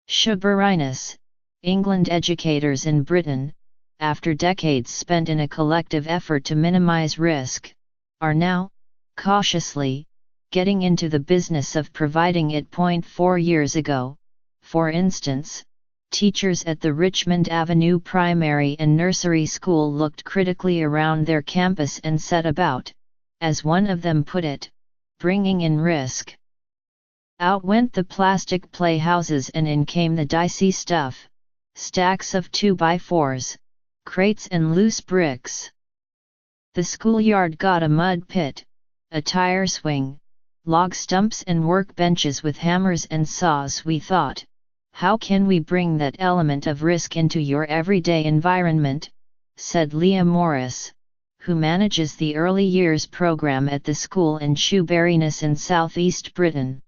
Shuburinus, England. Educators in Britain, after decades spent in a collective effort to minimize risk, are now, cautiously, getting into the business of providing it. 4 years ago, for instance, teachers at the Richmond Avenue Primary and Nursery School looked critically around their campus and set about, as one of them put it, bringing in risk. Out went the plastic playhouses and in came the dicey stuff, stacks of 2x4s, crates and loose bricks. The schoolyard got a mud pit, a tire swing, log stumps and workbenches with hammers and saws. We thought, how can we bring that element of risk into your everyday environment, said Leah Morris, who manages the early years program at the school in Shoeburyness in southeast Britain.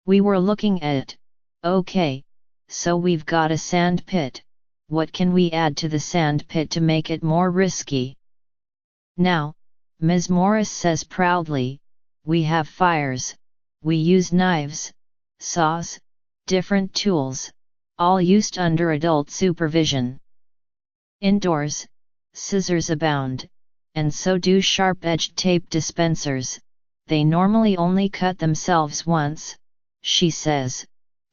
We were looking at, okay, so we've got a sand pit, what can we add to the sand pit to make it more risky? Now, Ms. Morris says proudly, we have fires, we use knives, saws, different tools, all used under adult supervision. Indoors, scissors abound, and so do sharp-edged tape dispensers. They normally only cut themselves once, she says.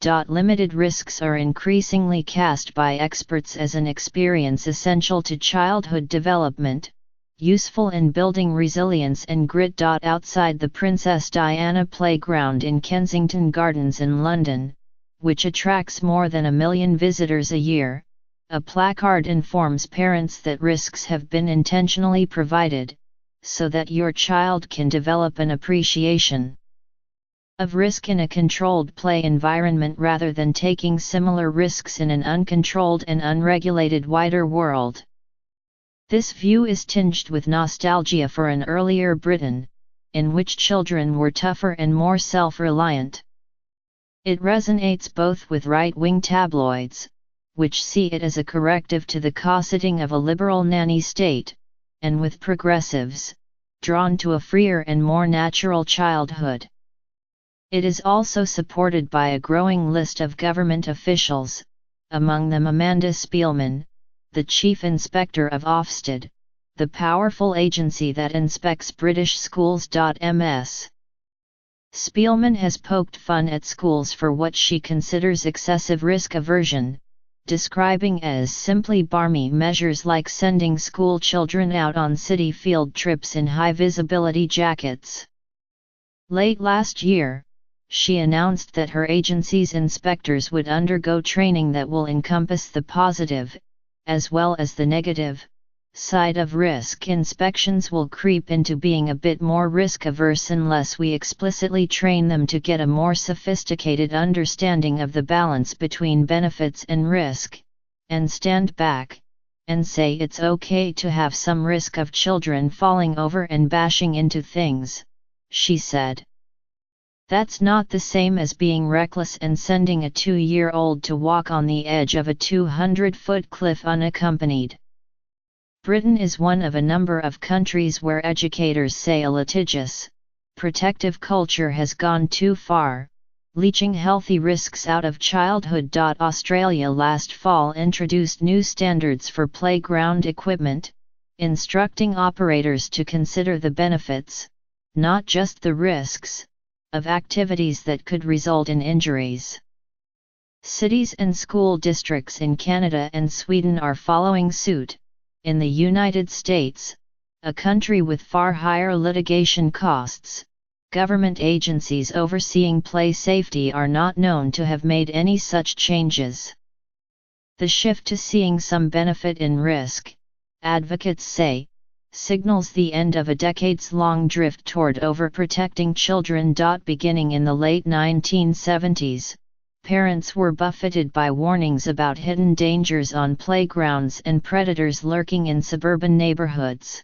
Limited risks are increasingly cast by experts as an experience essential to childhood development, useful in building resilience and grit. Outside the Princess Diana Playground in Kensington Gardens in London, which attracts more than 1 million visitors a year, a placard informs parents that risks have been intentionally provided, so that your child can develop an appreciation of risk in a controlled play environment rather than taking similar risks in an uncontrolled and unregulated wider world. This view is tinged with nostalgia for an earlier Britain, in which children were tougher and more self-reliant. It resonates both with right-wing tabloids, which see it as a corrective to the cosseting of a liberal nanny state, and with progressives, drawn to a freer and more natural childhood. It is also supported by a growing list of government officials, among them Amanda Spielman, the Chief Inspector of Ofsted, the powerful agency that inspects British schools. Ms. Spielman has poked fun at schools for what she considers excessive risk aversion, describing as simply barmy measures like sending school children out on city field trips in high-visibility jackets. Late last year, she announced that her agency's inspectors would undergo training that will encompass the positive, as well as the negative, side of risk. Inspections will creep into being a bit more risk-averse unless we explicitly train them to get a more sophisticated understanding of the balance between benefits and risk, and stand back, and say it's okay to have some risk of children falling over and bashing into things, she said. That's not the same as being reckless and sending a 2-year-old to walk on the edge of a 200-foot cliff unaccompanied. Britain is one of a number of countries where educators say a litigious, protective culture has gone too far, leaching healthy risks out of childhood. Australia last fall introduced new standards for playground equipment, instructing operators to consider the benefits, not just the risks, of activities that could result in injuries. Cities and school districts in Canada and Sweden are following suit. In the United States, a country with far higher litigation costs, government agencies overseeing play safety are not known to have made any such changes. The shift to seeing some benefit in risk, advocates say, signals the end of a decades-long drift toward overprotecting children. Beginning in the late 1970s, parents were buffeted by warnings about hidden dangers on playgrounds and predators lurking in suburban neighborhoods.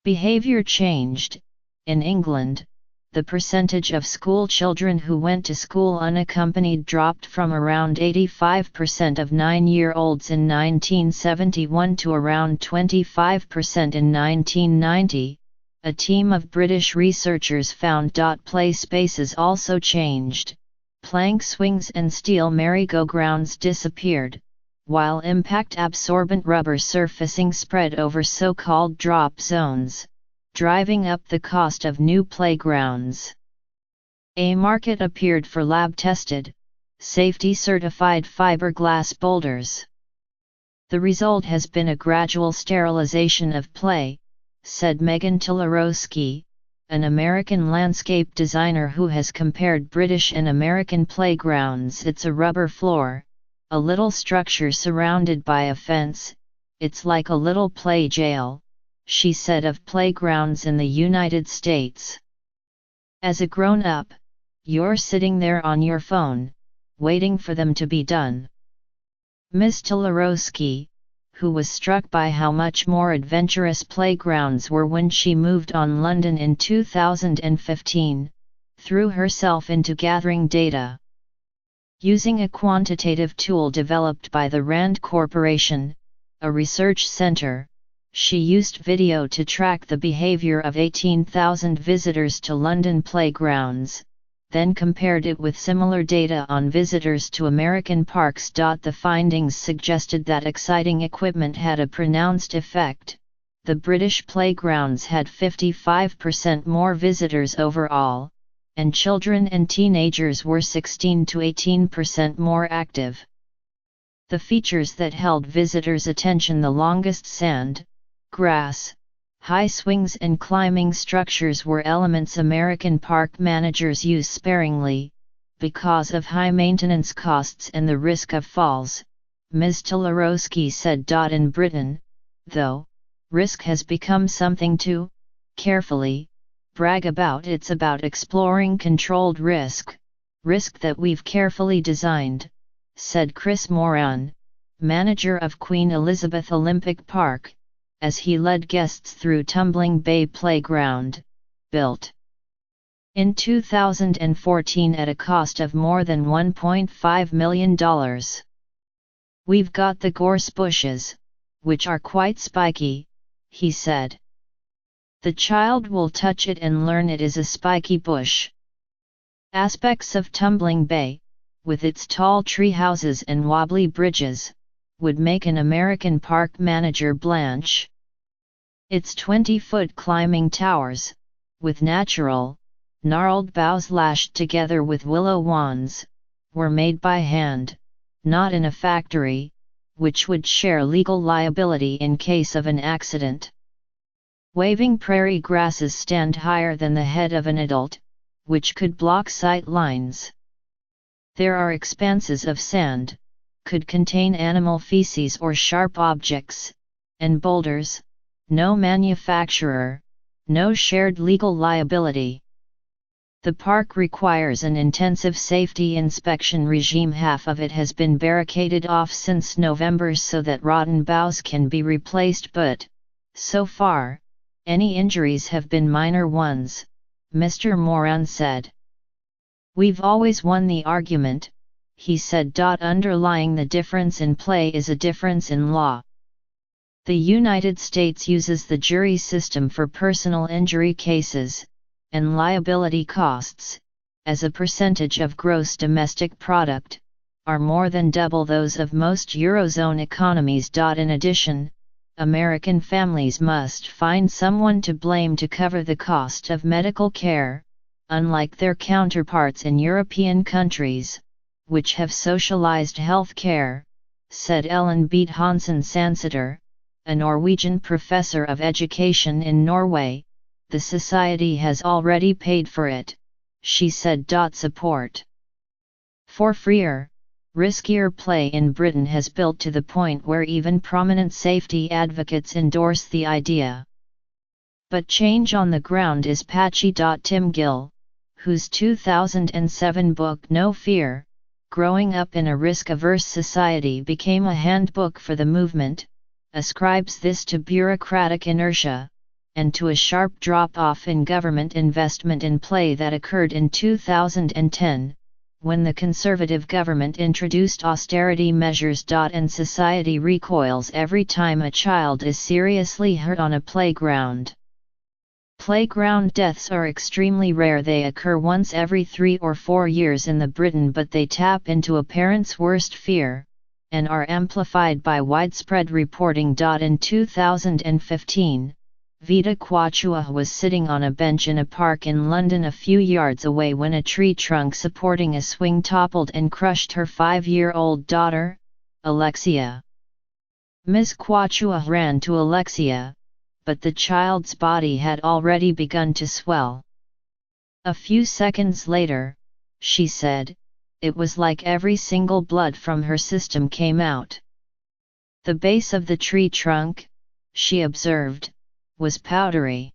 Behavior changed. In England, the percentage of school children who went to school unaccompanied dropped from around 85% of 9-year-olds in 1971 to around 25% in 1990, a team of British researchers found. Play spaces also changed. plank swings and steel merry-go-rounds disappeared, while impact-absorbent rubber surfacing spread over so-called drop zones, driving up the cost of new playgrounds. A market appeared for lab-tested, safety-certified fiberglass boulders. The result has been a gradual sterilization of play, said Megan Tolarowski, an American landscape designer who has compared British and American playgrounds. It's a rubber floor, a little structure surrounded by a fence, it's like a little play jail, she said of playgrounds in the United States. As a grown-up, you're sitting there on your phone, waiting for them to be done. Ms. Tolarowski, who was struck by how much more adventurous playgrounds were when she moved on London in 2015, threw herself into gathering data. Using a quantitative tool developed by the RAND Corporation, a research center, she used video to track the behavior of 18,000 visitors to London playgrounds, then compared it with similar data on visitors to American parks. The findings suggested that exciting equipment had a pronounced effect. The British playgrounds had 55% more visitors overall, and children and teenagers were 16 to 18% more active. The features that held visitors' attention the longest: sand, grass, high swings and climbing structures were elements American park managers use sparingly, because of high maintenance costs and the risk of falls, Ms. Tolarowski said. In Britain, though, risk has become something to, carefully, brag about. It's about exploring controlled risk that we've carefully designed, said Chris Moran, manager of Queen Elizabeth Olympic Park, as he led guests through Tumbling Bay Playground, built in 2014 at a cost of more than $1.5 million. We've got the gorse bushes, which are quite spiky, he said. The child will touch it and learn it is a spiky bush. Aspects of Tumbling Bay, with its tall tree houses and wobbly bridges, would make an American park manager blanch. Its 20-foot climbing towers, with natural, gnarled boughs lashed together with willow wands, were made by hand, not in a factory, which would share legal liability in case of an accident. Waving prairie grasses stand higher than the head of an adult, which could block sight lines. There are expanses of sand, could contain animal feces or sharp objects, and boulders, no manufacturer, no shared legal liability. The park requires an intensive safety inspection regime. Half of it has been barricaded off since November so that rotten boughs can be replaced, but, so far, any injuries have been minor ones, Mr. Moran said. We've always won the argument, he said. Underlying the difference in play is a difference in law. The United States uses the jury system for personal injury cases, and liability costs, as a percentage of gross domestic product, are more than double those of most Eurozone economies. In addition, American families must find someone to blame to cover the cost of medical care, unlike their counterparts in European countries, which have socialized health care, said Ellen Beat Hansen Sanseter, a Norwegian professor of education in Norway. The society has already paid for it, she said. Support for freer, riskier play in Britain has built to the point where even prominent safety advocates endorse the idea. But change on the ground is patchy. Tim Gill, whose 2007 book No Fear, Growing Up in a Risk-Averse Society became a handbook for the movement, ascribes this to bureaucratic inertia, and to a sharp drop-off in government investment in play that occurred in 2010, when the Conservative government introduced austerity measures. And society recoils every time a child is seriously hurt on a playground. Playground deaths are extremely rare. They occur once every 3 or 4 years in the Britain, but they tap into a parent's worst fear, and are amplified by widespread reporting. In 2015, Vita Kwachua was sitting on a bench in a park in London a few yards away when a tree trunk supporting a swing toppled and crushed her 5-year-old daughter, Alexia. Ms. Kwachua ran to Alexia, but the child's body had already begun to swell. A few seconds later, she said, it was like every single blood from her system came out. The base of the tree trunk, she observed, was powdery.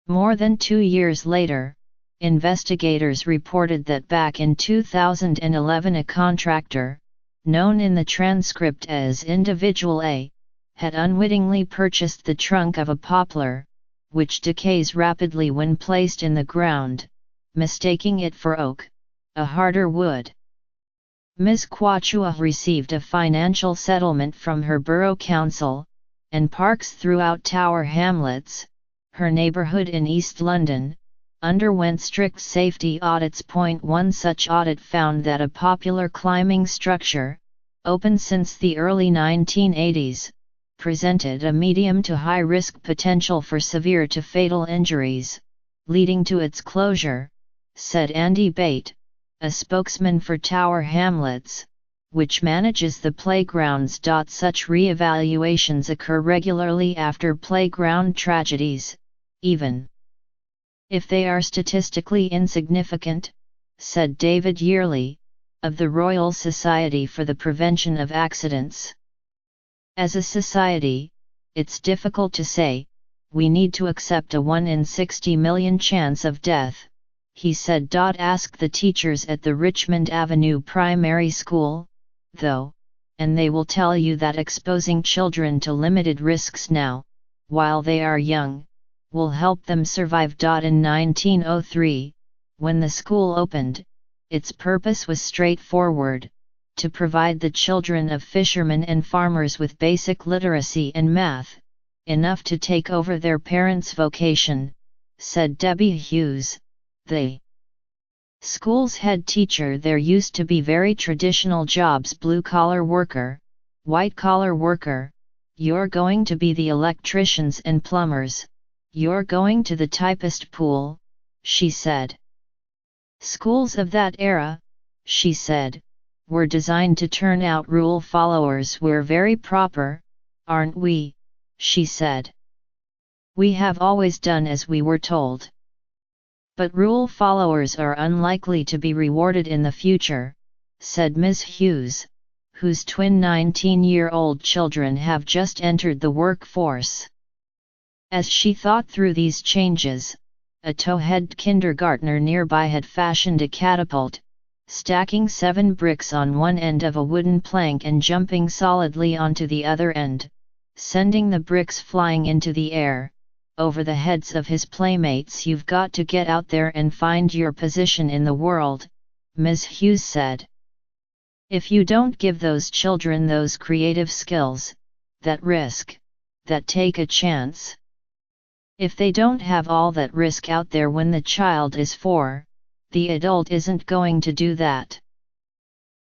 More than 2 years later, investigators reported that back in 2011 a contractor, known in the transcript as Individual A, had unwittingly purchased the trunk of a poplar, which decays rapidly when placed in the ground, mistaking it for oak, a harder wood. Ms. Kwachua received a financial settlement from her borough council, and parks throughout Tower Hamlets, her neighbourhood in East London, underwent strict safety audits. One such audit found that a popular climbing structure, open since the early 1980s, presented a medium to high risk potential for severe to fatal injuries, leading to its closure, said Andy Bate, a spokesman for Tower Hamlets, which manages the playgrounds. Such re-evaluations occur regularly after playground tragedies, even if they are statistically insignificant, said David Yearley, of the Royal Society for the Prevention of Accidents. As a society, it's difficult to say, we need to accept a 1 in 60 million chance of death, he said. Ask the teachers at the Richmond Avenue Primary School, though, and they will tell you that exposing children to limited risks now, while they are young, will help them survive. In 1903, when the school opened, its purpose was straightforward: to provide the children of fishermen and farmers with basic literacy and math, enough to take over their parents' vocation, said Debbie Hughes, the school's head teacher. There used to be very traditional jobs: blue-collar worker, white-collar worker, you're going to be the electricians and plumbers, you're going to the typist pool, she said. Schools of that era, she said, were designed to turn out rule followers. We're very proper, aren't we? She said. We have always done as we were told. But rule followers are unlikely to be rewarded in the future, said Ms. Hughes, whose twin 19-year-old children have just entered the workforce. As she thought through these changes, a towhead kindergartner nearby had fashioned a catapult, stacking 7 bricks on one end of a wooden plank and jumping solidly onto the other end, sending the bricks flying into the air, over the heads of his playmates. You've got to get out there and find your position in the world, Ms. Hughes said. If you don't give those children those creative skills, that risk, that take a chance, if they don't have all that risk out there when the child is 4, the adult isn't going to do that.